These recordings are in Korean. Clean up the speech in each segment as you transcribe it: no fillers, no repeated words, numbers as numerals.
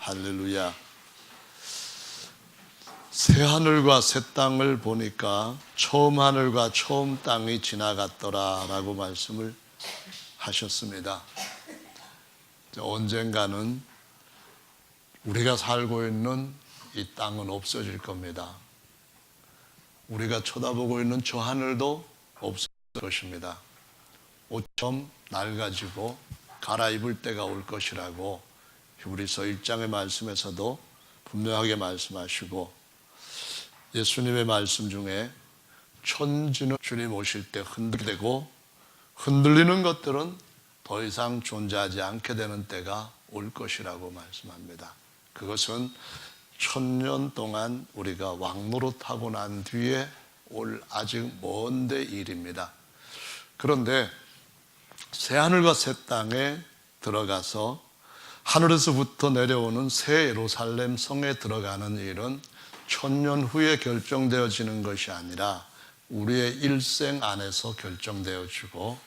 할렐루야. 새 하늘과 새 땅을 보니까 처음 하늘과 처음 땅이 지나갔더라 라고 말씀을 하셨습니다. 언젠가는 우리가 살고 있는 이 땅은 없어질 겁니다. 우리가 쳐다보고 있는 저 하늘도 없어질 것입니다. 옷처럼 낡아지고 갈아입을 때가 올 것이라고 히브리서 1장의 말씀에서도 분명하게 말씀하시고, 예수님의 말씀 중에 천지는 주님 오실 때 흔들리고 흔들리는 것들은 더 이상 존재하지 않게 되는 때가 올 것이라고 말씀합니다. 그것은 1000년 동안 우리가 왕노릇하고 난 뒤에 올 아직 먼데 일입니다. 그런데 새하늘과 새 땅에 들어가서 하늘에서부터 내려오는 새 예루살렘 성에 들어가는 일은 1000년 후에 결정되어지는 것이 아니라 우리의 일생 안에서 결정되어지고,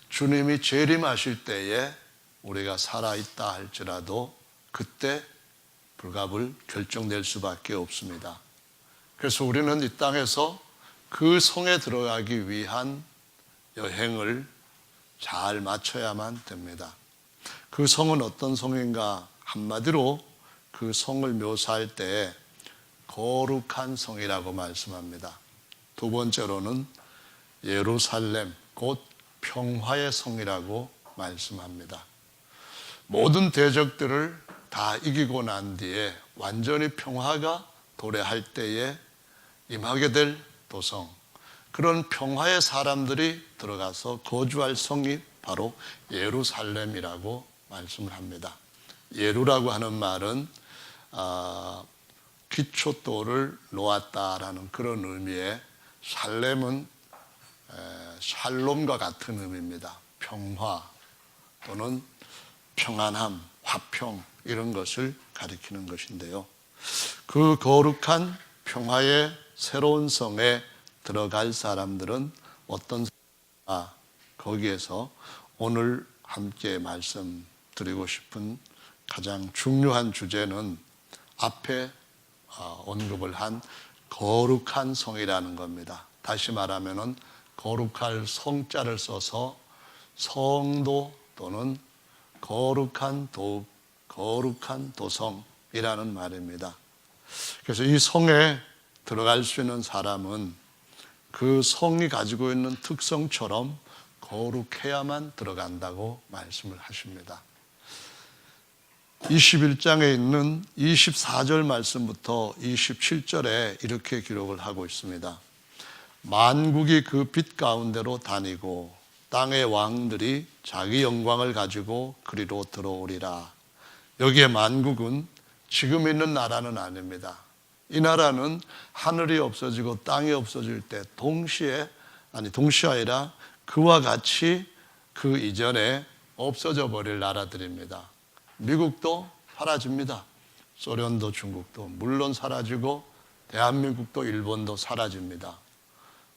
주님이 재림하실 때에 우리가 살아있다 할지라도 그때 불가불 결정될 수밖에 없습니다. 그래서 우리는 이 땅에서 그 성에 들어가기 위한 여행을 잘 마쳐야만 됩니다. 그 성은 어떤 성인가? 한마디로 그 성을 묘사할 때 거룩한 성이라고 말씀합니다. 두 번째로는 예루살렘, 곧 평화의 성이라고 말씀합니다. 모든 대적들을 다 이기고 난 뒤에 완전히 평화가 도래할 때에 임하게 될 도성, 그런 평화의 사람들이 들어가서 거주할 성이 바로 예루살렘이라고 말씀을 합니다. 예루라고 하는 말은 기초돌을 놓았다라는 그런 의미의, 살렘은 샬롬과 같은 의미입니다. 평화 또는 평안함, 화평, 이런 것을 가리키는 것인데요. 그 거룩한 평화의 새로운 성에 들어갈 사람들은 어떤 사람인가? 거기에서 오늘 함께 말씀드리고 싶은 가장 중요한 주제는 앞에 언급을 한 거룩한 성이라는 겁니다. 다시 말하면은 거룩할 성자를 써서 성도 또는 거룩한 도성이라는 말입니다. 그래서 이 성에 들어갈 수 있는 사람은 그 성이 가지고 있는 특성처럼 거룩해야만 들어간다고 말씀을 하십니다. 21장에 있는 24절 말씀부터 27절에 이렇게 기록을 하고 있습니다. 만국이 그 빛 가운데로 다니고 땅의 왕들이 자기 영광을 가지고 그리로 들어오리라. 여기에 만국은 지금 있는 나라는 아닙니다. 이 나라는 하늘이 없어지고 땅이 없어질 때 동시에 아니라 그와 같이 그 이전에 없어져 버릴 나라들입니다. 미국도 사라집니다. 소련도 중국도 물론 사라지고, 대한민국도 일본도 사라집니다.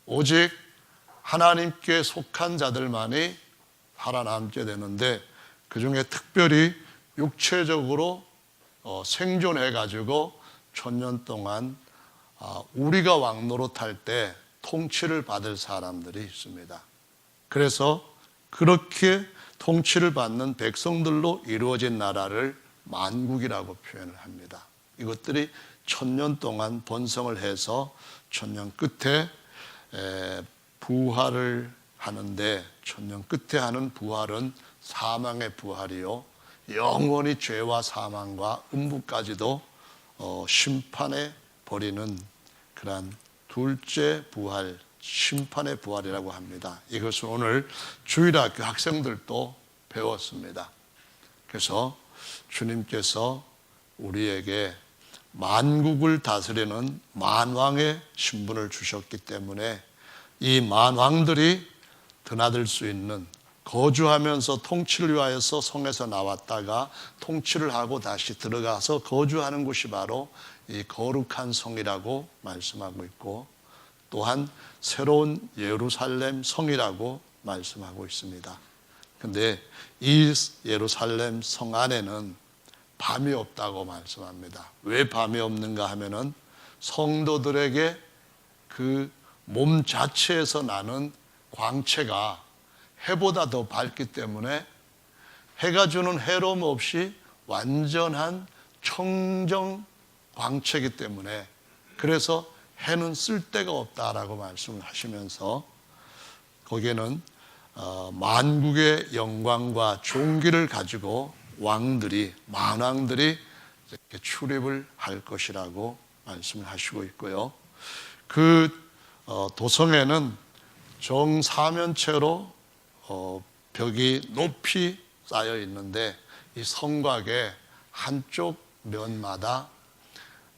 오직 하나님께 속한 자들만이 살아남게 되는데, 그 중에 특별히 육체적으로 생존해가지고 1000년 동안 우리가 왕노릇할 때 통치를 받을 사람들이 있습니다. 그래서 그렇게 통치를 받는 백성들로 이루어진 나라를 만국이라고 표현을 합니다. 이것들이 1000년 동안 번성을 해서 1000년 끝에 부활을 하는데, 1000년 끝에 하는 부활은 사망의 부활이요, 영원히 죄와 사망과 음부까지도 심판해 버리는 그러한 둘째 부활, 심판의 부활이라고 합니다. 이것을 오늘 주일학교 학생들도 배웠습니다. 그래서 주님께서 우리에게 만국을 다스리는 만왕의 신분을 주셨기 때문에 이 만왕들이 드나들 수 있는, 거주하면서 통치를 위하여서 성에서 나왔다가 통치를 하고 다시 들어가서 거주하는 곳이 바로 이 거룩한 성이라고 말씀하고 있고, 또한 새로운 예루살렘 성이라고 말씀하고 있습니다. 그런데 이 예루살렘 성 안에는 밤이 없다고 말씀합니다. 왜 밤이 없는가 하면은 성도들에게 그 몸 자체에서 나는 광채가 해보다 더 밝기 때문에 해가 주는 해로움 없이 완전한 청정 광채이기 때문에, 그래서 해는 쓸데가 없다라고 말씀을 하시면서 거기에는 만국의 영광과 존귀를 가지고 왕들이, 만왕들이 이렇게 출입을 할 것이라고 말씀을 하시고 있고요. 그 도성에는 정사면체로 벽이 높이 쌓여 있는데, 이 성곽의 한쪽 면마다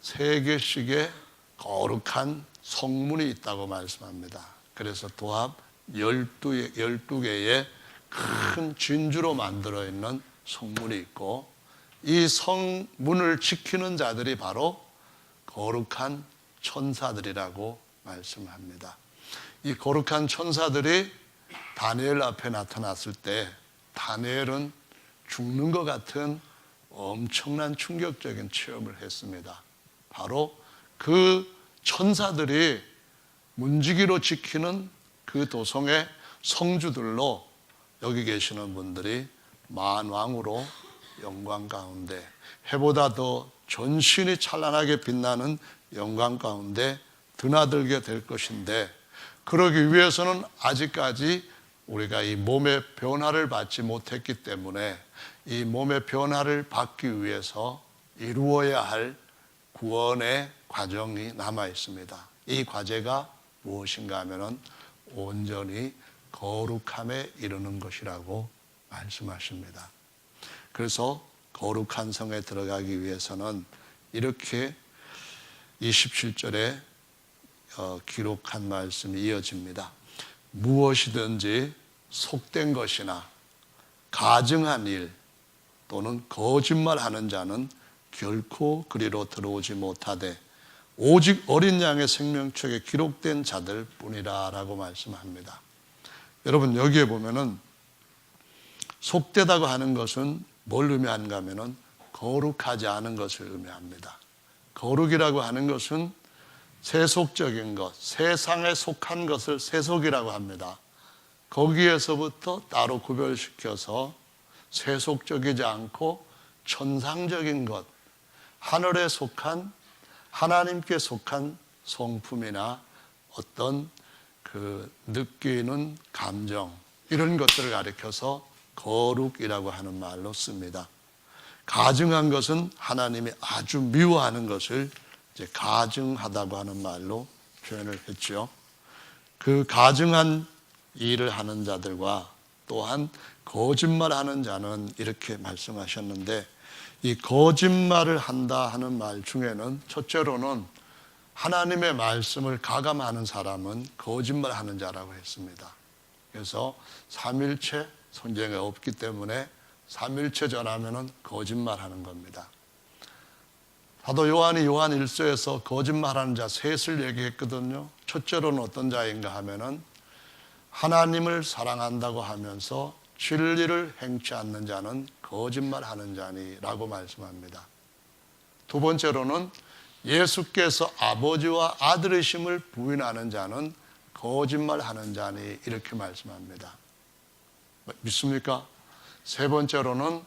3개씩의 거룩한 성문이 있다고 말씀합니다. 그래서 도합 12개의 큰 진주로 만들어 있는 성문이 있고, 이 성문을 지키는 자들이 바로 거룩한 천사들이라고 말씀합니다. 이 거룩한 천사들이 다니엘 앞에 나타났을 때 다니엘은 죽는 것 같은 엄청난 충격적인 체험을 했습니다. 바로 그 천사들이 문지기로 지키는 그 도성의 성주들로 여기 계시는 분들이 만왕으로 영광 가운데, 해보다 더 전신이 찬란하게 빛나는 영광 가운데 드나들게 될 것인데, 그러기 위해서는 아직까지 우리가 이 몸의 변화를 받지 못했기 때문에 이 몸의 변화를 받기 위해서 이루어야 할 구원의 과정이 남아 있습니다. 이 과제가 무엇인가 하면은 온전히 거룩함에 이르는 것이라고 말씀하십니다. 그래서 거룩한 성에 들어가기 위해서는 이렇게 27절에 기록한 말씀이 이어집니다. 무엇이든지 속된 것이나 가증한 일 또는 거짓말하는 자는 결코 그리로 들어오지 못하되 오직 어린 양의 생명책에 기록된 자들 뿐이라 라고 말씀합니다. 여러분, 여기에 보면은 속되다고 하는 것은 뭘 의미하는가 하면은 거룩하지 않은 것을 의미합니다. 거룩이라고 하는 것은 세속적인 것, 세상에 속한 것을 세속이라고 합니다. 거기에서부터 따로 구별시켜서 세속적이지 않고 천상적인 것, 하늘에 속한, 하나님께 속한 성품이나 어떤 그 느끼는 감정, 이런 것들을 가리켜서 거룩이라고 하는 말로 씁니다. 가증한 것은 하나님이 아주 미워하는 것을 이제 가증하다고 하는 말로 표현을 했죠. 그 가증한 일을 하는 자들과 또한 거짓말하는 자는 이렇게 말씀하셨는데, 이 거짓말을 한다 하는 말 중에는 첫째로는 하나님의 말씀을 가감하는 사람은 거짓말하는 자라고 했습니다. 그래서 삼일체 성경에 없기 때문에 삼일체 전하면은 거짓말하는 겁니다. 사도 요한이 요한 1서에서 거짓말하는 자 셋을 얘기했거든요. 첫째로는 어떤 자인가 하면은 하나님을 사랑한다고 하면서 진리를 행치 않는 자는 거짓말하는 자니라고 말씀합니다. 두 번째로는 예수께서 아버지와 아들이심을 부인하는 자는 거짓말하는 자니, 이렇게 말씀합니다. 믿습니까? 세 번째로는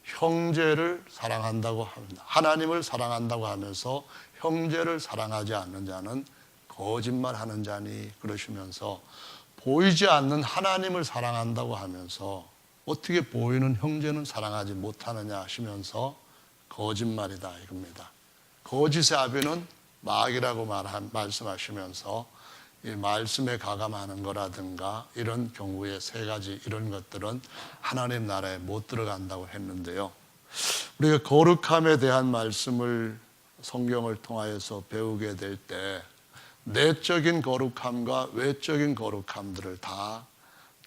형제를 사랑한다고 합니다. 하나님을 사랑한다고 하면서 형제를 사랑하지 않는 자는 거짓말하는 자니, 그러시면서 보이지 않는 하나님을 사랑한다고 하면서 어떻게 보이는 형제는 사랑하지 못하느냐 하시면서 거짓말이다 이겁니다. 거짓의 아비는 마귀라고 말씀하시면서 이 말씀에 가감하는 거라든가 이런 경우에 세 가지 이런 것들은 하나님 나라에 못 들어간다고 했는데요. 우리가 거룩함에 대한 말씀을 성경을 통하여서 배우게 될 때 내적인 거룩함과 외적인 거룩함들을 다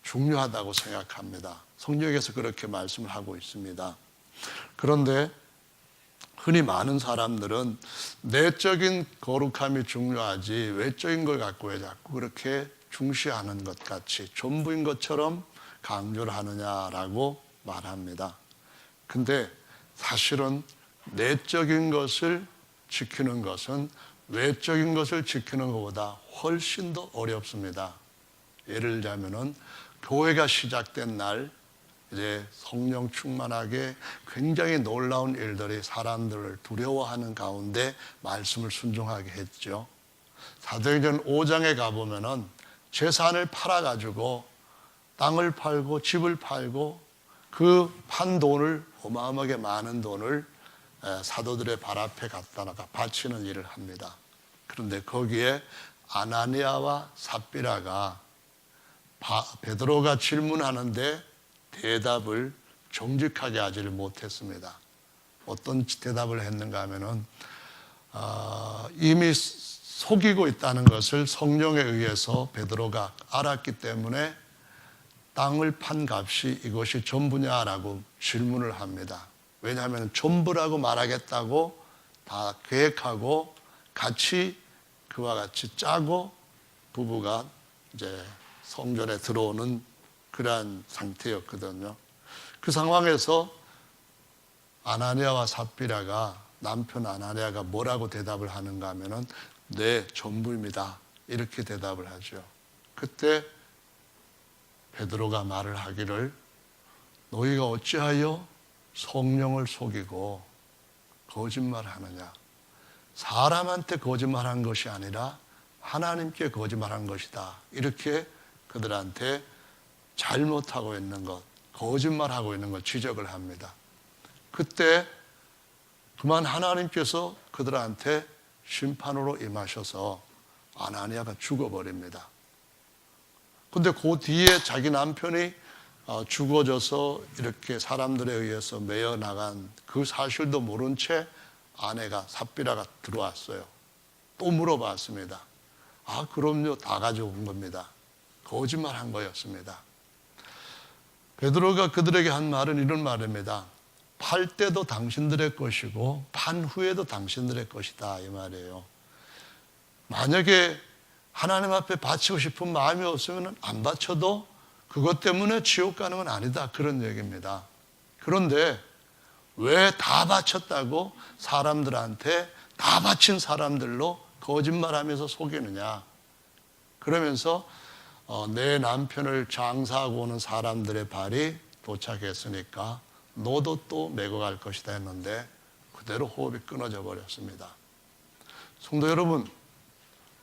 중요하다고 생각합니다. 성경에서 그렇게 말씀을 하고 있습니다. 그런데 흔히 많은 사람들은 내적인 거룩함이 중요하지 외적인 걸 갖고 왜 자꾸 그렇게 중시하는 것 같이 전부인 것처럼 강조를 하느냐라고 말합니다. 근데 사실은 내적인 것을 지키는 것은 외적인 것을 지키는 것보다 훨씬 더 어렵습니다. 예를 들자면은 교회가 시작된 날 이제 성령 충만하게 굉장히 놀라운 일들이 사람들을 두려워하는 가운데 말씀을 순종하게 했죠. 사도행전 5장에 가보면은 재산을 팔아가지고 땅을 팔고 집을 팔고 그 판 돈을 어마어마하게 많은 돈을 사도들의 발 앞에 갖다가 바치는 일을 합니다. 그런데 거기에 아나니아와 삽비라가 베드로가 질문하는데 대답을 정직하게 하지를 못했습니다. 어떤 대답을 했는가 하면은 이미 속이고 있다는 것을 성령에 의해서 베드로가 알았기 때문에 땅을 판 값이 이것이 전부냐라고 질문을 합니다. 왜냐하면 전부라고 말하겠다고 다 계획하고 같이 그와 같이 짜고 부부가 이제 성전에 들어오는 그러한 상태였거든요. 그 상황에서 아나니아와 삽비라가 남편 아나니아가 뭐라고 대답을 하는가 하면은 네, 전부입니다. 이렇게 대답을 하죠. 그때 베드로가 말을 하기를 너희가 어찌하여 성령을 속이고 거짓말하느냐. 사람한테 거짓말한 것이 아니라 하나님께 거짓말한 것이다. 이렇게 그들한테 잘못하고 있는 것, 거짓말하고 있는 것 지적을 합니다. 그때 그만 하나님께서 그들한테 심판으로 임하셔서 아나니아가 죽어버립니다. 근데 그 뒤에 자기 남편이 죽어져서 이렇게 사람들에 의해서 매여 나간 그 사실도 모른 채 아내가 삽비라가 들어왔어요. 또 물어봤습니다. 아, 그럼요. 다 가져온 겁니다. 거짓말한 거였습니다. 베드로가 그들에게 한 말은 이런 말입니다. 팔 때도 당신들의 것이고 판 후에도 당신들의 것이다 이 말이에요. 만약에 하나님 앞에 바치고 싶은 마음이 없으면 안 바쳐도 그것 때문에 지옥 가는 건 아니다 그런 얘기입니다. 그런데 왜 다 바쳤다고 사람들한테 다 바친 사람들로 거짓말하면서 속이느냐. 그러면서 내 남편을 장사하고 오는 사람들의 발이 도착했으니까 너도 또 메고 갈 것이다 했는데 그대로 호흡이 끊어져 버렸습니다. 성도 여러분,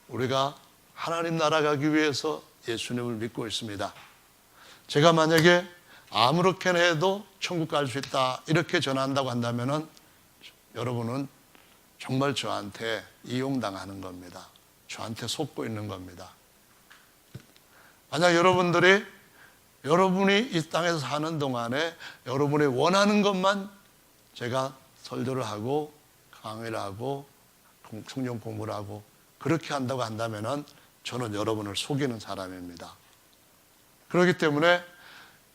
우리가 하나님 나라 가기 위해서 예수님을 믿고 있습니다. 제가 만약에 아무렇게나 해도 천국 갈 수 있다 이렇게 전한다고 한다면은 여러분은 정말 저한테 이용당하는 겁니다. 저한테 속고 있는 겁니다. 만약 여러분이 이 땅에서 사는 동안에 여러분이 원하는 것만 제가 설교를 하고 강의를 하고 성경 공부를 하고 그렇게 한다고 한다면은 저는 여러분을 속이는 사람입니다. 그렇기 때문에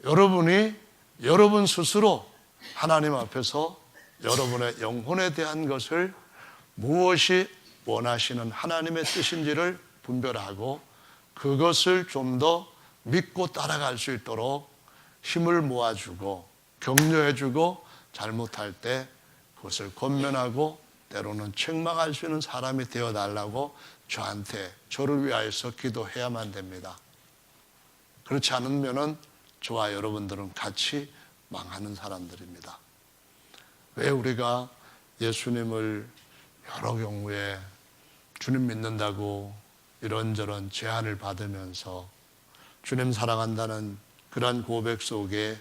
여러분이 여러분 스스로 하나님 앞에서 여러분의 영혼에 대한 것을 무엇이 원하시는 하나님의 뜻인지를 분별하고 그것을 좀 더 믿고 따라갈 수 있도록 힘을 모아주고 격려해주고 잘못할 때 그것을 권면하고 때로는 책망할 수 있는 사람이 되어달라고 저를 위하여서 기도해야만 됩니다. 그렇지 않으면 저와 여러분들은 같이 망하는 사람들입니다. 왜 우리가 예수님을 여러 경우에 주님 믿는다고 이런저런 제안을 받으면서 주님 사랑한다는 그러한 고백 속에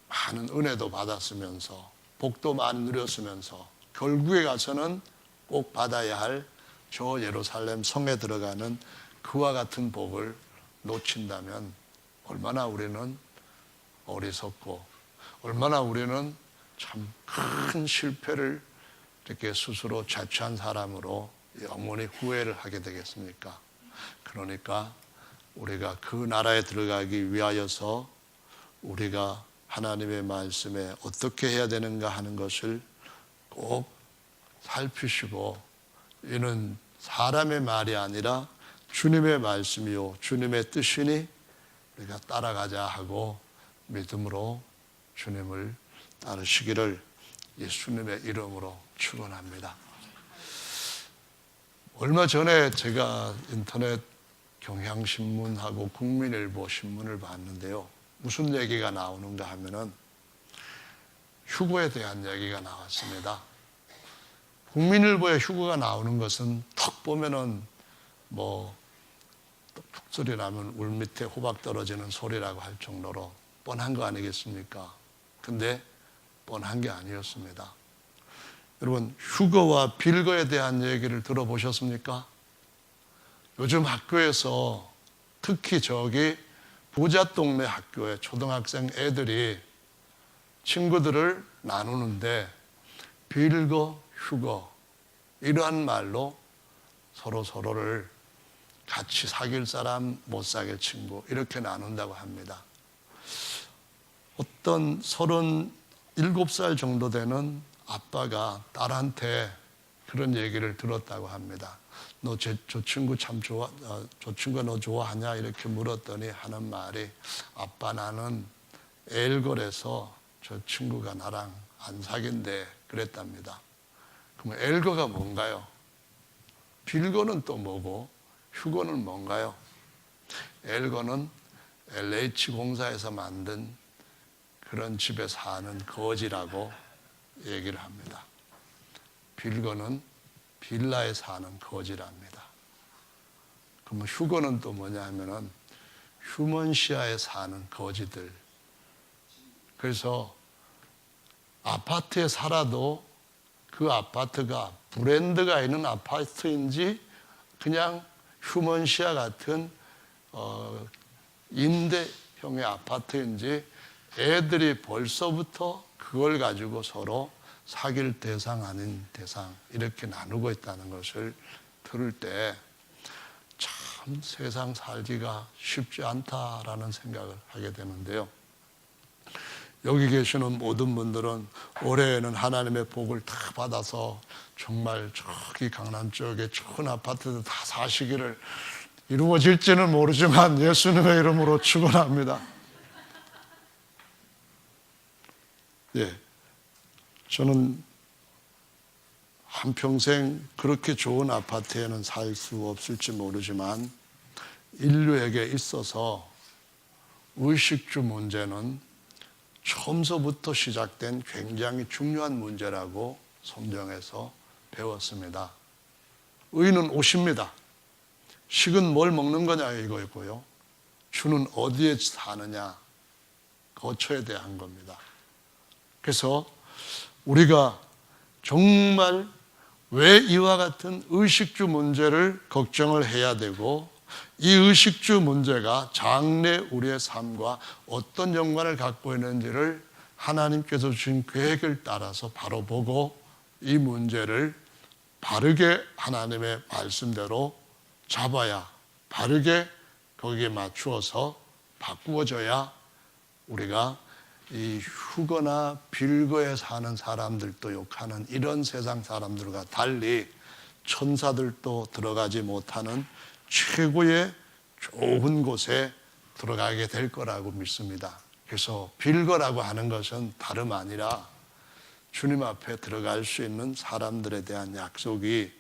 많은 은혜도 받았으면서 복도 많이 누렸으면서 결국에 가서는 꼭 받아야 할 저 예루살렘 성에 들어가는 그와 같은 복을 놓친다면 얼마나 우리는 어리석고 얼마나 우리는 참 큰 실패를 이렇게 스스로 자초한 사람으로 영원히 후회를 하게 되겠습니까? 그러니까 우리가 그 나라에 들어가기 위하여서 우리가 하나님의 말씀에 어떻게 해야 되는가 하는 것을 꼭 살피시고 이는 사람의 말이 아니라 주님의 말씀이요 주님의 뜻이니 우리가 따라가자 하고 믿음으로 주님을 따르시기를 예수님의 이름으로 축원합니다. 얼마 전에 제가 인터넷 경향신문하고 국민일보 신문을 봤는데요. 무슨 얘기가 나오는가 하면은 휴거에 대한 얘기가 나왔습니다. 국민일보에 휴거가 나오는 것은 턱 보면은 툭소리 나면 울 밑에 호박 떨어지는 소리라고 할 정도로 뻔한 거 아니겠습니까? 근데 뻔한 게 아니었습니다. 여러분, 휴거와 빌거에 대한 얘기를 들어보셨습니까? 요즘 학교에서 특히 저기 부자 동네 학교에 초등학생 애들이 친구들을 나누는데 빌거, 휴거 이러한 말로 서로를 같이 사귈 사람, 못 사귈 친구 이렇게 나눈다고 합니다. 어떤 37살 정도 되는 아빠가 딸한테 그런 얘기를 들었다고 합니다. 너 저 친구 참 좋아, 저 친구가 너 좋아하냐? 이렇게 물었더니 하는 말이 아빠 나는 엘걸에서 저 친구가 나랑 안 사귄대 그랬답니다. 그럼 엘거가 뭔가요? 빌거는 또 뭐고 휴거는 뭔가요? 엘거는 LH 공사에서 만든 그런 집에 사는 거지라고 얘기를 합니다. 빌거는 빌라에 사는 거지랍니다. 그러면 휴거는 또 뭐냐 하면은 휴먼시아에 사는 거지들. 그래서 아파트에 살아도 그 아파트가 브랜드가 있는 아파트인지 그냥 휴먼시아 같은 임대형의 아파트인지 애들이 벌써부터 그걸 가지고 서로 사귈 대상 아닌 대상 이렇게 나누고 있다는 것을 들을 때 참 세상 살기가 쉽지 않다라는 생각을 하게 되는데요. 여기 계시는 모든 분들은 올해에는 하나님의 복을 다 받아서 정말 저기 강남 쪽에 좋은 아파트도 다 사시기를 이루어질지는 모르지만 예수님의 이름으로 축원합니다. 예, 저는 한평생 그렇게 좋은 아파트에는 살 수 없을지 모르지만 인류에게 있어서 의식주 문제는 처음서부터 시작된 굉장히 중요한 문제라고 성경에서 배웠습니다. 의는 옷입니다. 식은 뭘 먹는 거냐 이거였고요. 주는 어디에 사느냐 거처에 대한 겁니다. 그래서 우리가 정말 왜 이와 같은 의식주 문제를 걱정을 해야 되고 이 의식주 문제가 장래 우리의 삶과 어떤 연관을 갖고 있는지를 하나님께서 주신 계획을 따라서 바로 보고 이 문제를 바르게 하나님의 말씀대로 잡아야 바르게 거기에 맞추어서 바꾸어져야 우리가 이 휴거나 빌거에 사는 사람들도 욕하는 이런 세상 사람들과 달리 천사들도 들어가지 못하는 최고의 좋은 곳에 들어가게 될 거라고 믿습니다. 그래서 빌거라고 하는 것은 다름 아니라 주님 앞에 들어갈 수 있는 사람들에 대한 약속이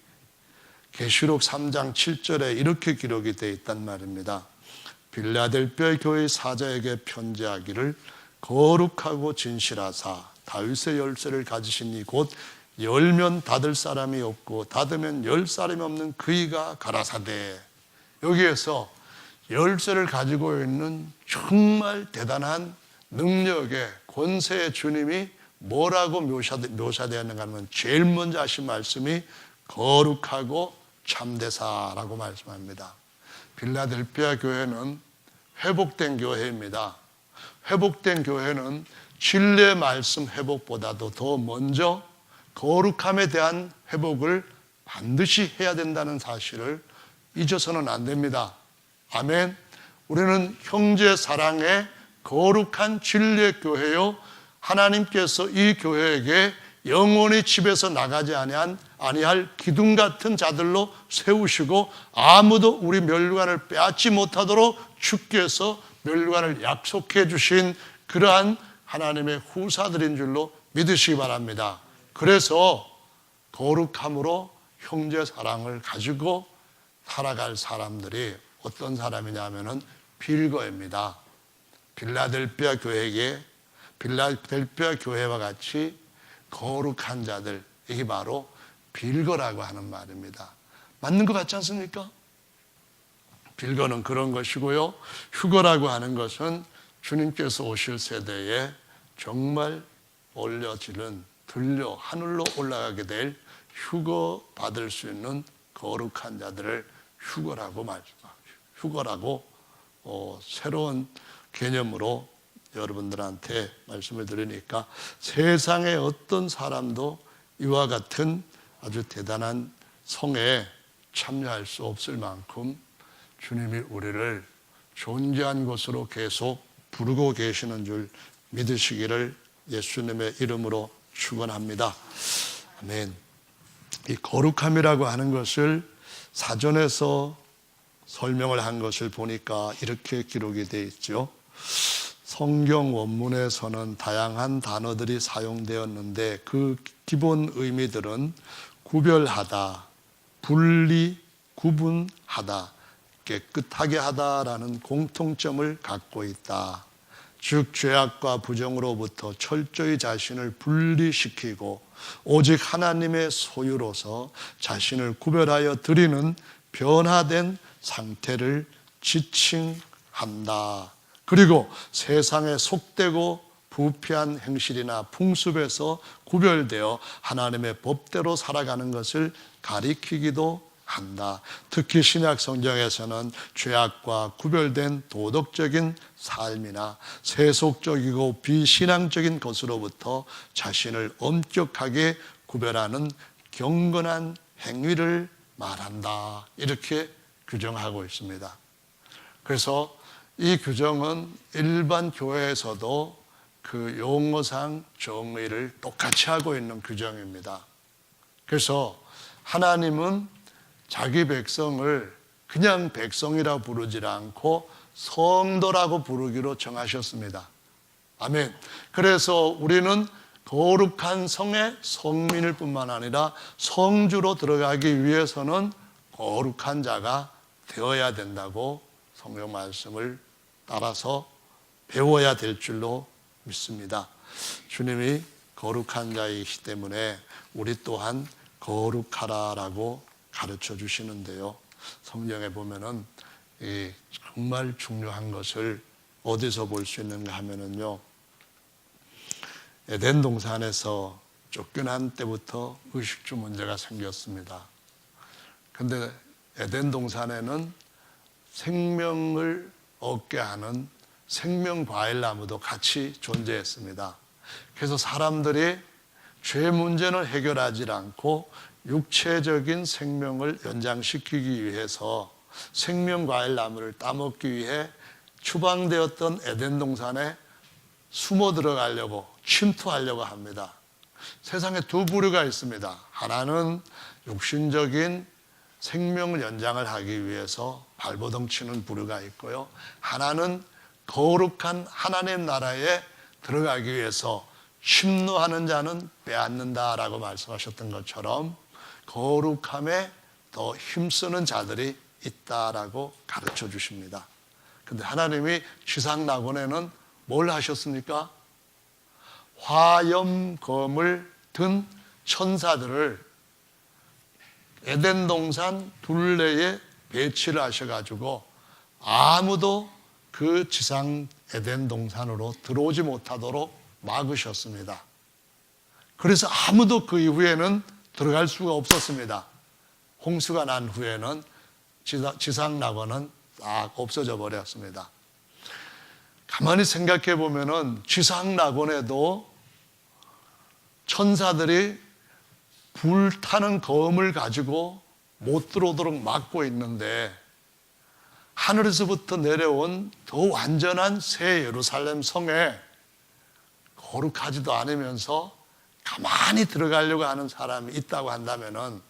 계시록 3장 7절에 이렇게 기록이 되어 있단 말입니다. 빌라델비아 교회 사자에게 편지하기를 거룩하고 진실하사 다윗의 열쇠를 가지시니 곧 열면 닫을 사람이 없고 닫으면 열 사람이 없는 그이가 가라사대. 여기에서 열쇠를 가지고 있는 정말 대단한 능력의 권세의 주님이 뭐라고 묘사되었는가 하면 제일 먼저 하신 말씀이 거룩하고 참되사라고 말씀합니다. 빌라델비아 교회는 회복된 교회입니다. 회복된 교회는 진리의 말씀 회복보다도 더 먼저 거룩함에 대한 회복을 반드시 해야 된다는 사실을 잊어서는 안 됩니다. 아멘. 우리는 형제 사랑의 거룩한 진리의 교회요, 하나님께서 이 교회에게 영원히 집에서 나가지 아니할 기둥 같은 자들로 세우시고 아무도 우리 멸류관을 빼앗지 못하도록 주께서 멸류관을 약속해 주신 그러한 하나님의 후사들인 줄로 믿으시기 바랍니다. 그래서 거룩함으로 형제 사랑을 가지고 살아갈 사람들이 어떤 사람이냐면은 빌거입니다. 빌라델피아 교회와 같이 거룩한 자들, 이게 바로 빌거라고 하는 말입니다. 맞는 것 같지 않습니까? 빌거는 그런 것이고요. 휴거라고 하는 것은 주님께서 오실 세대에 정말 들려 하늘로 올라가게 될 휴거 받을 수 있는 거룩한 자들을 휴거라고 새로운 개념으로 여러분들한테 말씀을 드리니까 세상의 어떤 사람도 이와 같은 아주 대단한 성에 참여할 수 없을 만큼 주님이 우리를 존귀한 곳으로 계속 부르고 계시는 줄 믿으시기를 예수님의 이름으로 축원합니다. 아멘. 이 거룩함이라고 하는 것을 사전에서 설명을 한 것을 보니까 이렇게 기록이 되어 있죠. 성경 원문에서는 다양한 단어들이 사용되었는데 그 기본 의미들은 구별하다, 분리, 구분하다, 깨끗하게 하다라는 공통점을 갖고 있다. 즉 죄악과 부정으로부터 철저히 자신을 분리시키고 오직 하나님의 소유로서 자신을 구별하여 드리는 변화된 상태를 지칭한다. 그리고 세상에 속되고 부패한 행실이나 풍습에서 구별되어 하나님의 법대로 살아가는 것을 가리키기도 한다. 특히 신약 성경에서는 죄악과 구별된 도덕적인 삶이나 세속적이고 비신앙적인 것으로부터 자신을 엄격하게 구별하는 경건한 행위를 말한다. 이렇게 규정하고 있습니다. 그래서 이 규정은 일반 교회에서도 그 용어상 정의를 똑같이 하고 있는 규정입니다. 그래서 하나님은 자기 백성을 그냥 백성이라 부르지 않고 성도라고 부르기로 정하셨습니다. 아멘. 그래서 우리는 거룩한 성의 성민일 뿐만 아니라 성주로 들어가기 위해서는 거룩한 자가 되어야 된다고 성경 말씀을 따라서 배워야 될 줄로 믿습니다. 주님이 거룩한 자이기 때문에 우리 또한 거룩하라라고 가르쳐 주시는데요. 성경에 보면은 이 정말 중요한 것을 어디서 볼 수 있는가 하면은요. 에덴 동산에서 쫓겨난 때부터 의식주 문제가 생겼습니다. 그런데 에덴 동산에는 생명을 얻게 하는 생명 과일 나무도 같이 존재했습니다. 그래서 사람들이 죄 문제는 해결하지 않고 육체적인 생명을 연장시키기 위해서 생명 과일 나무를 따먹기 위해 추방되었던 에덴 동산에 숨어 들어가려고 침투하려고 합니다. 세상에 두 부류가 있습니다. 하나는 육신적인 생명을 연장을 하기 위해서 발버둥 치는 부류가 있고요. 하나는 거룩한 하나님 나라에 들어가기 위해서 침노하는 자는 빼앗는다라고 말씀하셨던 것처럼 거룩함에 더 힘쓰는 자들이 있다라고 가르쳐 주십니다. 그런데 하나님이 지상낙원에는 뭘 하셨습니까? 화염검을 든 천사들을 에덴 동산 둘레에 배치를 하셔가지고 아무도 그 지상 에덴 동산으로 들어오지 못하도록 막으셨습니다. 그래서 아무도 그 이후에는 들어갈 수가 없었습니다. 홍수가 난 후에는 지상 낙원은 딱 없어져 버렸습니다. 가만히 생각해 보면은 지상 낙원에도 천사들이 불타는 검을 가지고 못 들어오도록 막고 있는데 하늘에서부터 내려온 더 완전한 새 예루살렘 성에 거룩하지도 않으면서 가만히 들어가려고 하는 사람이 있다고 한다면은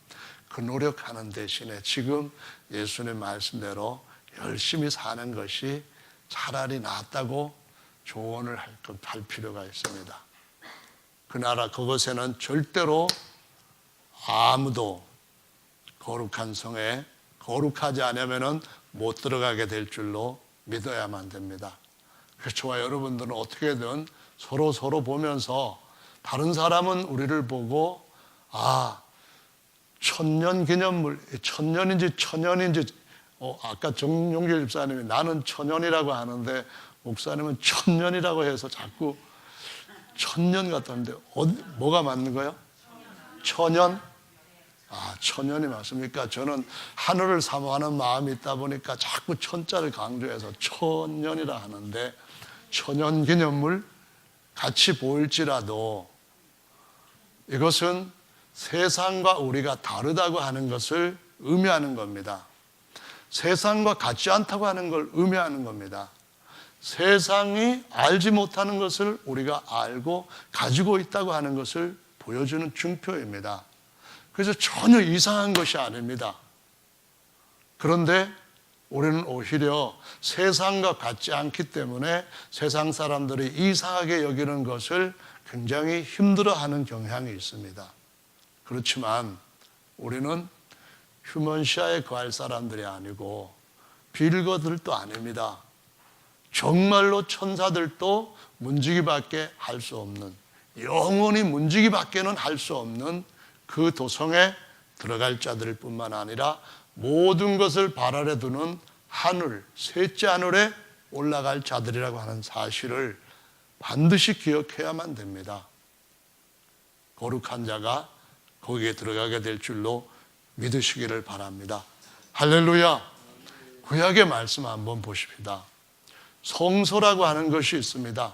그 노력하는 대신에 지금 예수님 말씀대로 열심히 사는 것이 차라리 낫다고 조언을 할 필요가 있습니다. 그 나라 그곳에는 절대로 아무도 거룩한 성에 거룩하지 않으면 못 들어가게 될 줄로 믿어야만 됩니다. 그래서 저와 여러분들은 어떻게든 서로 보면서 다른 사람은 우리를 보고 천년기념물, 천년인지 천년인지 아까 정용길 집사님이 나는 천년이라고 하는데 목사님은 천년이라고 해서 자꾸 천년 같다는데 뭐가 맞는 거예요? 천년? 천년이 맞습니까? 저는 하늘을 사모하는 마음이 있다 보니까 자꾸 천자를 강조해서 천년이라 하는데 천년기념물 같이 보일지라도 이것은 세상과 우리가 다르다고 하는 것을 의미하는 겁니다. 세상과 같지 않다고 하는 걸 의미하는 겁니다. 세상이 알지 못하는 것을 우리가 알고 가지고 있다고 하는 것을 보여주는 증표입니다. 그래서 전혀 이상한 것이 아닙니다. 그런데 우리는 오히려 세상과 같지 않기 때문에 세상 사람들이 이상하게 여기는 것을 굉장히 힘들어하는 경향이 있습니다. 그렇지만 우리는 휴먼시아에 거할 사람들이 아니고 빌거들도 아닙니다. 정말로 천사들도 문지기밖에 할 수 없는, 영원히 문지기밖에는 할 수 없는 그 도성에 들어갈 자들 뿐만 아니라 모든 것을 발 아래 두는 하늘, 셋째 하늘에 올라갈 자들이라고 하는 사실을 반드시 기억해야만 됩니다. 거룩한 자가 거기에 들어가게 될 줄로 믿으시기를 바랍니다. 할렐루야. 구약의 말씀 한번 보십시다. 성소라고 하는 것이 있습니다.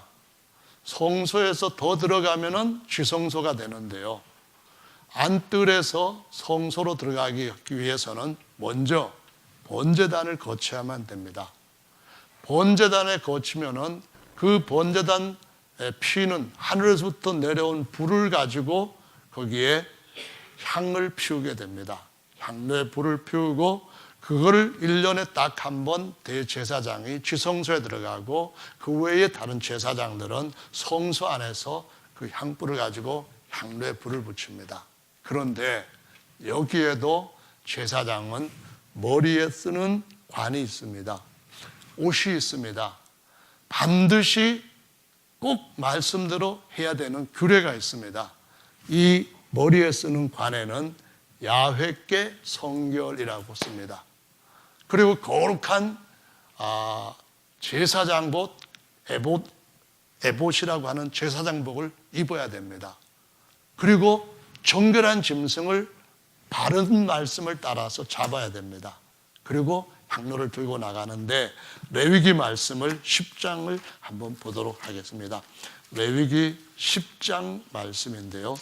성소에서 더 들어가면은 지성소가 되는데요. 안뜰에서 성소로 들어가기 위해서는 먼저 번제단을 거쳐야만 됩니다. 번제단에 거치면은 그 번제단의 피는 하늘에서부터 내려온 불을 가지고 거기에 향을 피우게 됩니다. 향로에 불을 피우고 그거를 1년에 딱 한 번 대제사장이 지성소에 들어가고 그 외에 다른 제사장들은 성소 안에서 그 향불을 가지고 향로에 불을 붙입니다. 그런데 여기에도 제사장은 머리에 쓰는 관이 있습니다. 옷이 있습니다. 반드시 꼭 말씀대로 해야 되는 규례가 있습니다. 이 머리에 쓰는 관에는 야훼께 성결이라고 씁니다. 그리고 거룩한 제사장복, 에봇이라고 하는 제사장복을 입어야 됩니다. 그리고 정결한 짐승을 바른 말씀을 따라서 잡아야 됩니다. 그리고 향로를 들고 나가는데 레위기 말씀을 10장을 한번 보도록 하겠습니다. 레위기 10장 말씀인데요.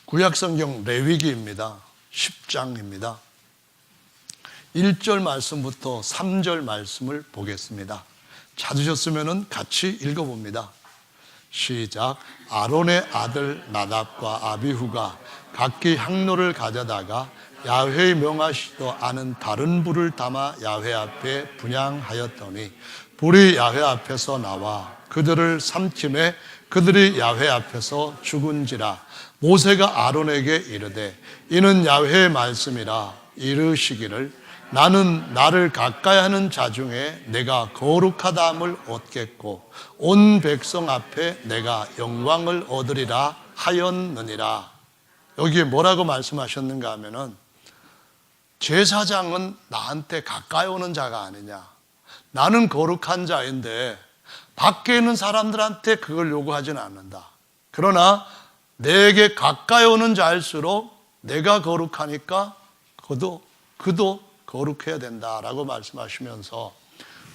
구약성경 레위기입니다. 10장입니다. 1절 말씀부터 3절 말씀을 보겠습니다. 찾으셨으면 같이 읽어봅니다. 시작. 아론의 아들 나답과 아비후가 각기 향로를 가져다가 야훼의 명하시도 않은 다른 불을 담아 야훼 앞에 분향하였더니 불이 야훼 앞에서 나와 그들을 삼킴에 그들이 야훼 앞에서 죽은지라. 모세가 아론에게 이르되 이는 야훼의 말씀이라. 이르시기를 나는 나를 가까이 하는 자 중에 내가 거룩하다함을 얻겠고 온 백성 앞에 내가 영광을 얻으리라 하였느니라. 여기에 뭐라고 말씀하셨는가 하면은 제사장은 나한테 가까이 오는 자가 아니냐, 나는 거룩한 자인데 밖에 있는 사람들한테 그걸 요구하지는 않는다. 그러나 내게 가까이 오는 자일수록 내가 거룩하니까 그도 거룩해야 된다라고 말씀하시면서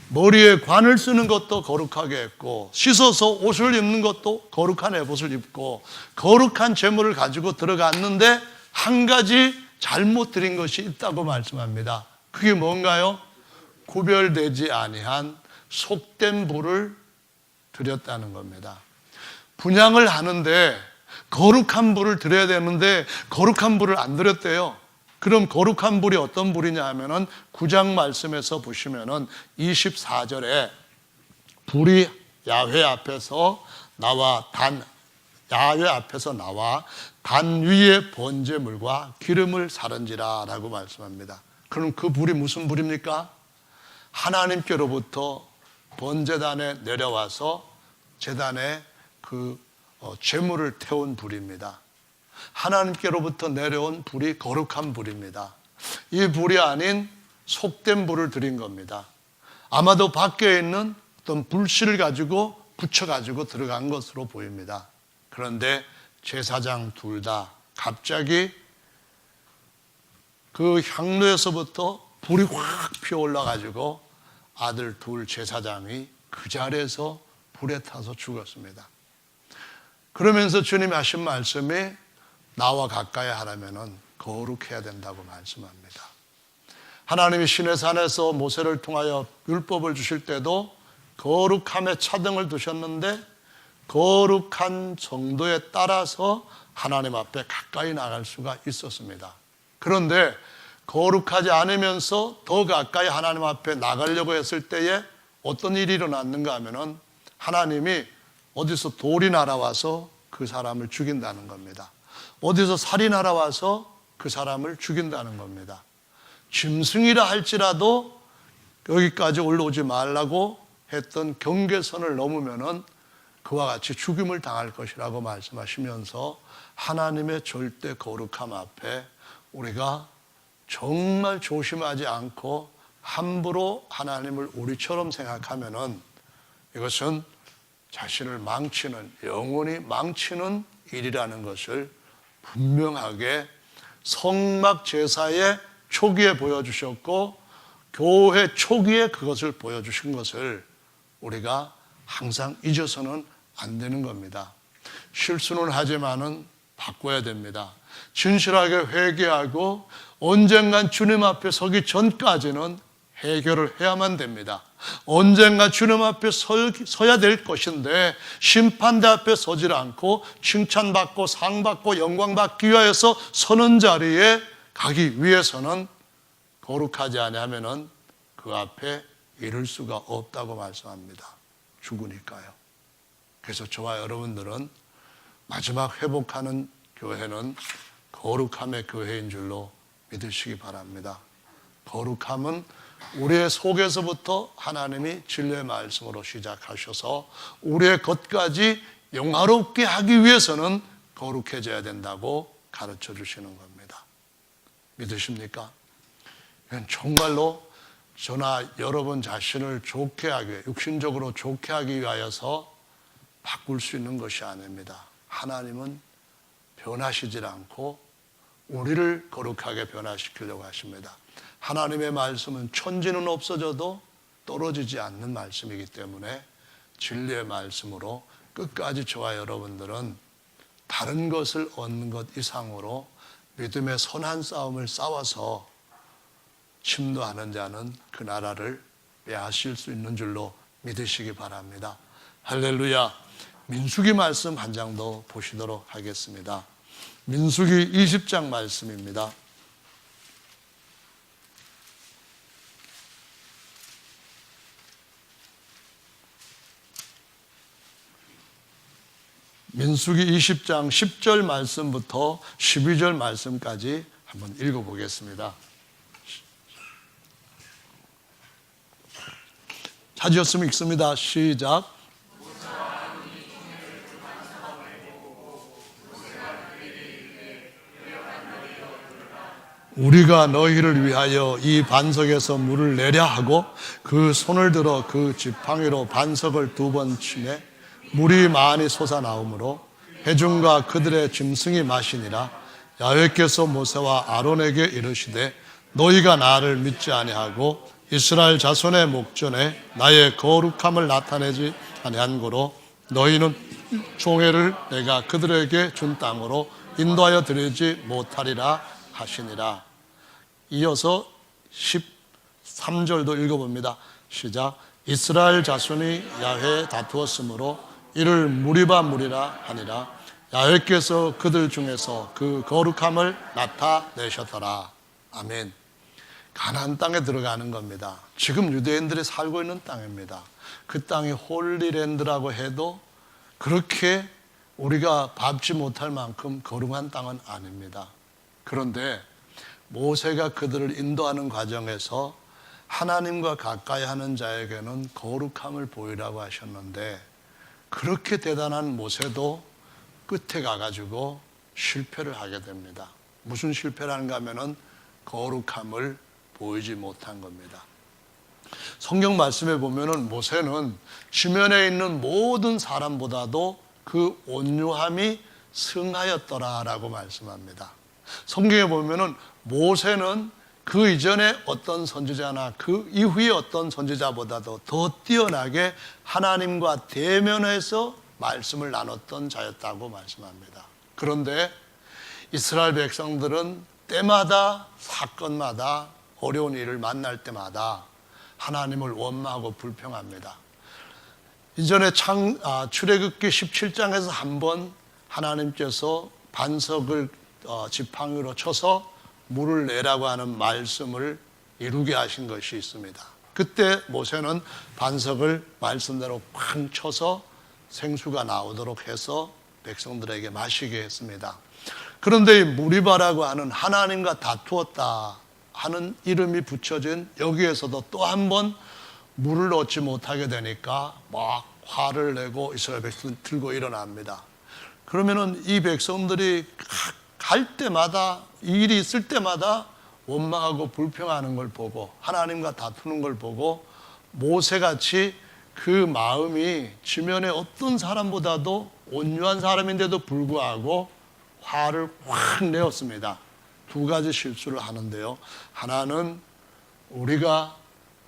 머리에 관을 쓰는 것도 거룩하게 했고 씻어서 옷을 입는 것도 거룩한 에봇을 입고 거룩한 제물을 가지고 들어갔는데 한 가지 잘못 드린 것이 있다고 말씀합니다. 그게 뭔가요? 구별되지 아니한 속된 불을 드렸다는 겁니다. 분향을 하는데 거룩한 불을 드려야 되는데 거룩한 불을 안 드렸대요. 그럼 거룩한 불이 어떤 불이냐 하면은 9장 말씀에서 보시면은 24절에 불이 야훼 앞에서 나와 야훼 앞에서 나와 단 위에 번제물과 기름을 사른지라 라고 말씀합니다. 그럼 그 불이 무슨 불입니까? 하나님께로부터 번제단에 내려와서 제단에 제물을 태운 불입니다. 하나님께로부터 내려온 불이 거룩한 불입니다. 이 불이 아닌 속된 불을 드린 겁니다. 아마도 밖에 있는 어떤 불씨를 가지고 붙여가지고 들어간 것으로 보입니다. 그런데 제사장 둘 다 갑자기 그 향로에서부터 불이 확 피어올라가지고 아들 둘 제사장이 그 자리에서 불에 타서 죽었습니다. 그러면서 주님이 하신 말씀이 나와 가까이 하려면 거룩해야 된다고 말씀합니다. 하나님이 시내산에서 모세를 통하여 율법을 주실 때도 거룩함에 차등을 두셨는데 거룩한 정도에 따라서 하나님 앞에 가까이 나갈 수가 있었습니다. 그런데 거룩하지 않으면서 더 가까이 하나님 앞에 나가려고 했을 때에 어떤 일이 일어났는가 하면은 하나님이 어디서 돌이 날아와서 그 사람을 죽인다는 겁니다. 어디서 살이 날아와서 그 사람을 죽인다는 겁니다. 짐승이라 할지라도 여기까지 올라오지 말라고 했던 경계선을 넘으면은 그와 같이 죽임을 당할 것이라고 말씀하시면서 하나님의 절대 거룩함 앞에 우리가 정말 조심하지 않고 함부로 하나님을 우리처럼 생각하면은 이것은 자신을 망치는, 영원히 망치는 일이라는 것을 분명하게 성막 제사의 초기에 보여주셨고 교회 초기에 그것을 보여주신 것을 우리가 항상 잊어서는 안 되는 겁니다. 실수는 하지만은 바꿔야 됩니다. 진실하게 회개하고 언젠간 주님 앞에 서기 전까지는 해결을 해야만 됩니다. 언젠가 주님 앞에 서야 될 것인데 심판대 앞에 서질 않고 칭찬받고 상받고 영광받기 위하여서 서는 자리에 가기 위해서는 거룩하지 아니하면은 그 앞에 이를 수가 없다고 말씀합니다. 죽으니까요. 그래서 저와 여러분들은 마지막 회복하는 교회는 거룩함의 교회인 줄로 믿으시기 바랍니다. 거룩함은 우리의 속에서부터 하나님이 진리의 말씀으로 시작하셔서 우리의 것까지 영화롭게 하기 위해서는 거룩해져야 된다고 가르쳐 주시는 겁니다. 믿으십니까? 이건 정말로 저나 여러분 자신을 좋게 하기 위해, 육신적으로 좋게 하기 위하여서 바꿀 수 있는 것이 아닙니다. 하나님은 변하시질 않고 우리를 거룩하게 변화시키려고 하십니다. 하나님의 말씀은 천지는 없어져도 떨어지지 않는 말씀이기 때문에 진리의 말씀으로 끝까지 저와 여러분들은 다른 것을 얻는 것 이상으로 믿음의 선한 싸움을 싸워서 침노하는 자는 그 나라를 빼앗을 수 있는 줄로 믿으시기 바랍니다. 할렐루야. 민수기 말씀 한 장 더 보시도록 하겠습니다. 민수기 20장 말씀입니다. 민수기 20장 10절 말씀부터 12절 말씀까지 한번 읽어보겠습니다. 찾으셨으면 읽습니다. 시작. 우리가 너희를 위하여 이 반석에서 물을 내려 하고 그 손을 들어 그 지팡이로 반석을 2번 치매 물이 많이 솟아나오므로 회중과 그들의 짐승이 마시니라. 야훼께서 모세와 아론에게 이르시되 너희가 나를 믿지 아니하고 이스라엘 자손의 목전에 나의 거룩함을 나타내지 아니한 고로 너희는 종회를 내가 그들에게 준 땅으로 인도하여 드리지 못하리라 하시니라. 이어서 13절도 읽어봅니다. 시작. 이스라엘 자손이 야훼 다투었으므로 이를 무리바 무리라 하니라. 야훼께서 그들 중에서 그 거룩함을 나타내셨더라. 아멘. 가나안 땅에 들어가는 겁니다. 지금 유대인들이 살고 있는 땅입니다. 그 땅이 홀리랜드라고 해도 그렇게 우리가 밟지 못할 만큼 거룩한 땅은 아닙니다. 그런데 모세가 그들을 인도하는 과정에서 하나님과 가까이 하는 자에게는 거룩함을 보이라고 하셨는데, 그렇게 대단한 모세도 끝에 가가지고 실패를 하게 됩니다. 무슨 실패를 하는가 하면은 거룩함을 보이지 못한 겁니다. 성경 말씀에 보면은 모세는 지면에 있는 모든 사람보다도 그 온유함이 승하였더라라고 말씀합니다. 성경에 보면은 모세는 그 이전에 어떤 선지자나 그 이후에 어떤 선지자보다도 더 뛰어나게 하나님과 대면해서 말씀을 나눴던 자였다고 말씀합니다. 그런데 이스라엘 백성들은 때마다 사건마다 어려운 일을 만날 때마다 하나님을 원망하고 불평합니다. 이전에 출애굽기 17장에서 한번 하나님께서 반석을 지팡이로 쳐서 물을 내라고 하는 말씀을 이루게 하신 것이 있습니다. 그때 모세는 반석을 말씀대로 쾅 쳐서 생수가 나오도록 해서 백성들에게 마시게 했습니다. 그런데 이 무리바라고 하는 하나님과 다투었다 하는 이름이 붙여진 여기에서도 또 한 번 물을 얻지 못하게 되니까 막 화를 내고 이스라엘 백성들 들고 일어납니다. 그러면은 이 백성들이 갈 때마다, 일이 있을 때마다 원망하고 불평하는 걸 보고 하나님과 다투는 걸 보고 모세같이 그 마음이 지면에 어떤 사람보다도 온유한 사람인데도 불구하고 화를 확 내었습니다. 두 가지 실수를 하는데요. 하나는 우리가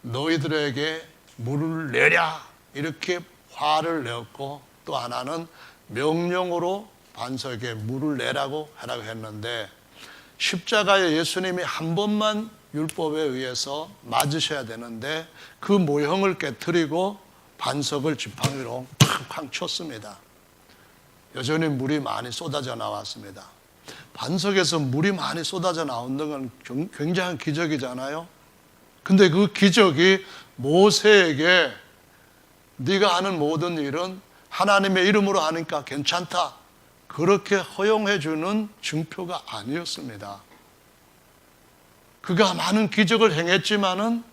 너희들에게 물을 내랴 이렇게 화를 내었고, 또 하나는 명령으로 반석에 물을 내라고 하라고 했는데, 십자가에 예수님이 한 번만 율법에 의해서 맞으셔야 되는데 그 모형을 깨트리고 반석을 지팡이로 쾅쾅 쳤습니다. 여전히 물이 많이 쏟아져 나왔습니다. 반석에서 물이 많이 쏟아져 나오는 건 굉장한 기적이잖아요. 근데 그 기적이 모세에게 네가 하는 모든 일은 하나님의 이름으로 하니까 괜찮다, 그렇게 허용해 주는 증표가 아니었습니다. 그가 많은 기적을 행했지만은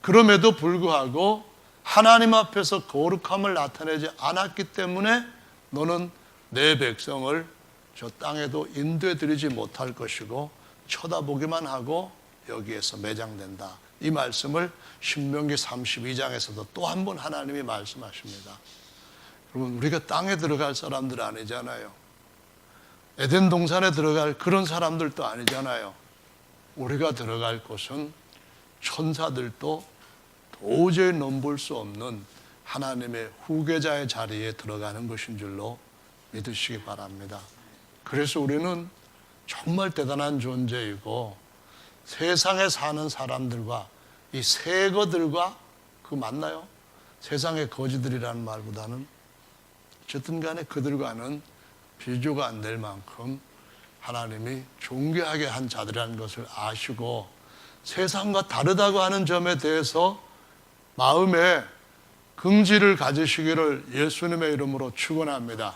그럼에도 불구하고 하나님 앞에서 거룩함을 나타내지 않았기 때문에 너는 내 백성을 저 땅에도 인도해 드리지 못할 것이고 쳐다보기만 하고 여기에서 매장된다. 이 말씀을 신명기 32장에서도 또 한 번 하나님이 말씀하십니다. 여러분, 우리가 땅에 들어갈 사람들 아니잖아요. 에덴 동산에 들어갈 그런 사람들도 아니잖아요. 우리가 들어갈 곳은 천사들도 도저히 넘볼 수 없는 하나님의 후계자의 자리에 들어가는 것인 줄로 믿으시기 바랍니다. 그래서 우리는 정말 대단한 존재이고, 세상에 사는 사람들과 이 새거들과 그 맞나요? 세상의 거지들이라는 말보다는 어쨌든 간에 그들과는 비교가 안 될 만큼 하나님이 존귀하게 한 자들이라는 것을 아시고, 세상과 다르다고 하는 점에 대해서 마음에 긍지를 가지시기를 예수님의 이름으로 축원합니다.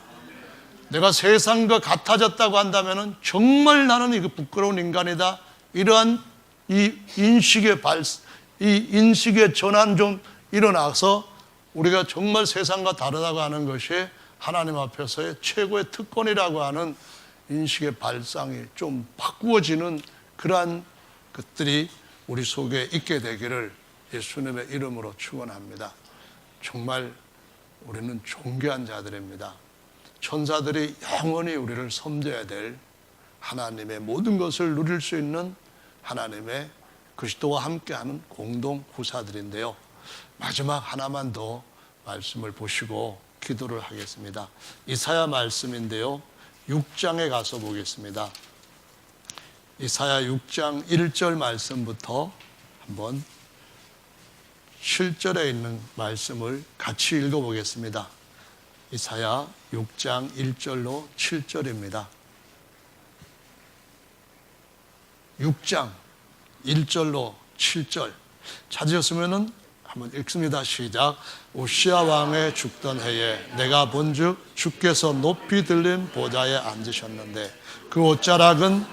내가 세상과 같아졌다고 한다면 정말 나는 이거 부끄러운 인간이다, 이러한 이 인식의 전환 좀 일어나서 우리가 정말 세상과 다르다고 하는 것이 하나님 앞에서의 최고의 특권이라고 하는 인식의 발상이 좀 바꾸어지는 그러한 것들이 우리 속에 있게 되기를 예수님의 이름으로 축원합니다. 정말 우리는 존귀한 자들입니다. 천사들이 영원히 우리를 섬겨야 될 하나님의 모든 것을 누릴 수 있는 하나님의 그리스도와 함께하는 공동 후사들인데요. 마지막 하나만 더 말씀을 보시고 기도를 하겠습니다. 이사야 말씀인데요. 6장에 가서 보겠습니다. 이사야 6장 1절 말씀부터 한번 7절에 있는 말씀을 같이 읽어보겠습니다. 이사야 6장 1절로 7절입니다. 6장 1절로 7절 찾으셨으면은 한번 읽습니다. 시작. 우시야 왕의 죽던 해에 내가 본즉 주께서 높이 들린 보좌에 앉으셨는데 그 옷자락은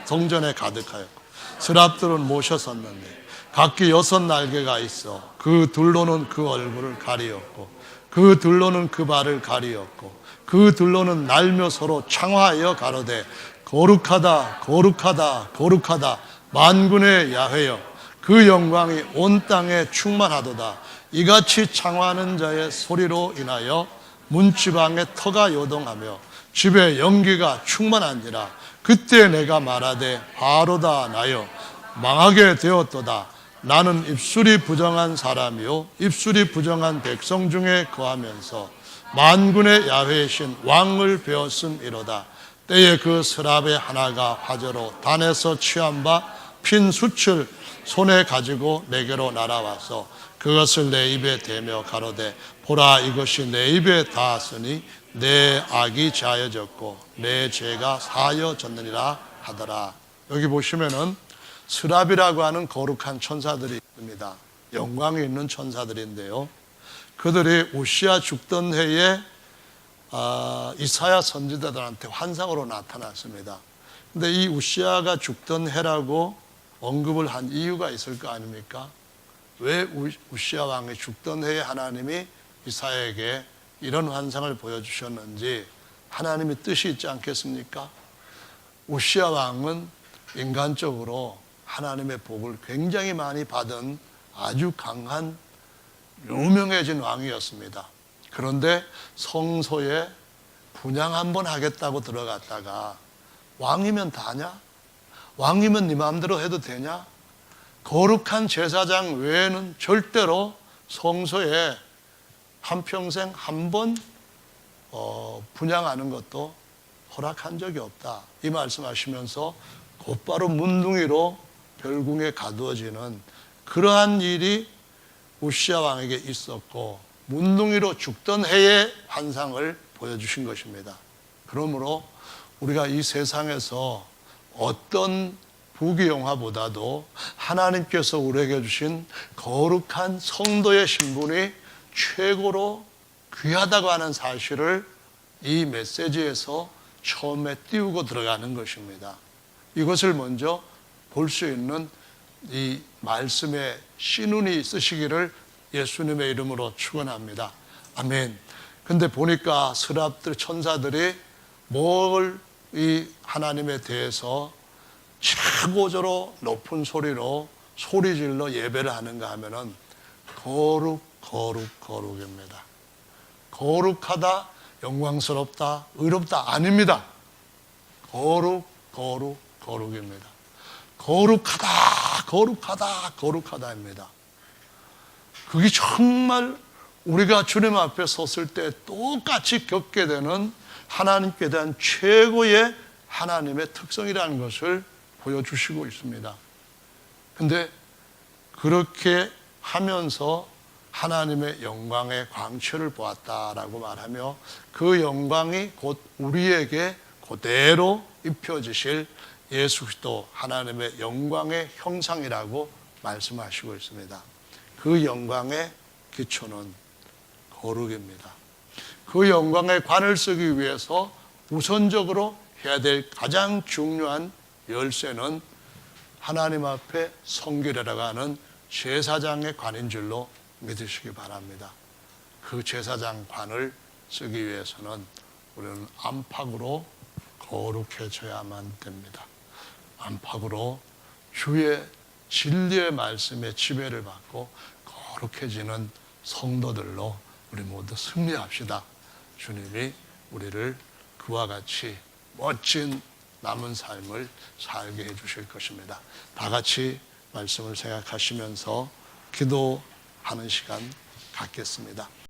성전에 가득하였고 스랍들은 모셔섰는데 각기 6날개가 있어 그 둘로는 그 얼굴을 가리었고 그 둘로는 그 발을 가리었고 그 둘로는 날며 서로 창화하여 가로되 거룩하다 거룩하다 거룩하다 만군의 야훼여 그 영광이 온 땅에 충만하도다. 이같이 창화하는 자의 소리로 인하여 문지방에 터가 요동하며 집에 연기가 충만한지라. 그때 내가 말하되 바로다 나여 망하게 되었도다. 나는 입술이 부정한 사람이요 입술이 부정한 백성 중에 거하면서 만군의 야훼이신 왕을 배웠음이로다. 때에 그 스랍의 하나가 화재로 단에서 취한 바 핀 숯을 손에 가지고 내게로 날아와서 그것을 내 입에 대며 가로되 보라 이것이 내 입에 닿았으니 내 악이 자여졌고 내 죄가 사여졌느니라 하더라. 여기 보시면은 스랍이라고 하는 거룩한 천사들이 있습니다. 영광이 있는 천사들인데요, 그들이 우시야 죽던 해에 이사야 선지자들한테 환상으로 나타났습니다. 근데 이 우시야가 죽던 해라고 언급을 한 이유가 있을 거 아닙니까? 왜 우시야 왕이 죽던 해에 하나님이 이사야에게 이런 환상을 보여주셨는지 하나님의 뜻이 있지 않겠습니까? 우시야 왕은 인간적으로 하나님의 복을 굉장히 많이 받은 아주 강한 유명해진 왕이었습니다. 그런데 성소에 분향 한번 하겠다고 들어갔다가 왕이면 다냐? 왕이면 네 마음대로 해도 되냐? 거룩한 제사장 외에는 절대로 성소에 한평생 한 번 분향하는 것도 허락한 적이 없다. 이 말씀하시면서 곧바로 문둥이로 별궁에 가두어지는 그러한 일이 우시야 왕에게 있었고 문둥이로 죽던 해의 환상을 보여주신 것입니다. 그러므로 우리가 이 세상에서 어떤 부귀영화보다도 하나님께서 우리에게 주신 거룩한 성도의 신분이 최고로 귀하다고 하는 사실을 이 메시지에서 처음에 띄우고 들어가는 것입니다. 이것을 먼저 볼 수 있는 이 말씀의 신운이 있으시기를 예수님의 이름으로 축원합니다. 아멘. 근데 보니까 스랍들 천사들이 뭘 이 하나님에 대해서 최고조로 높은 소리로 소리질러 예배를 하는가 하면은 거룩 거룩 거룩입니다. 거룩하다, 영광스럽다, 의롭다 아닙니다. 거룩 거룩 거룩입니다. 거룩하다 거룩하다 거룩하다입니다. 그게 정말 우리가 주님 앞에 섰을 때 똑같이 겪게 되는 하나님께 대한 최고의 하나님의 특성이라는 것을 보여주시고 있습니다. 근데 그렇게 하면서 하나님의 영광의 광채를 보았다라고 말하며 그 영광이 곧 우리에게 그대로 입혀지실 예수 그리스도 하나님의 영광의 형상이라고 말씀하시고 있습니다. 그 영광의 기초는 거룩입니다. 그 영광의 관을 쓰기 위해서 우선적으로 해야 될 가장 중요한 열쇠는 하나님 앞에 성결이라고 하는 제사장의 관인 줄로 믿으시기 바랍니다. 그 제사장 관을 쓰기 위해서는 우리는 안팎으로 거룩해져야만 됩니다. 안팎으로 주의 진리의 말씀에 지배를 받고 거룩해지는 성도들로 우리 모두 승리합시다. 주님이 우리를 그와 같이 멋진 남은 삶을 살게 해주실 것입니다. 다 같이 말씀을 생각하시면서 기도하는 시간 갖겠습니다.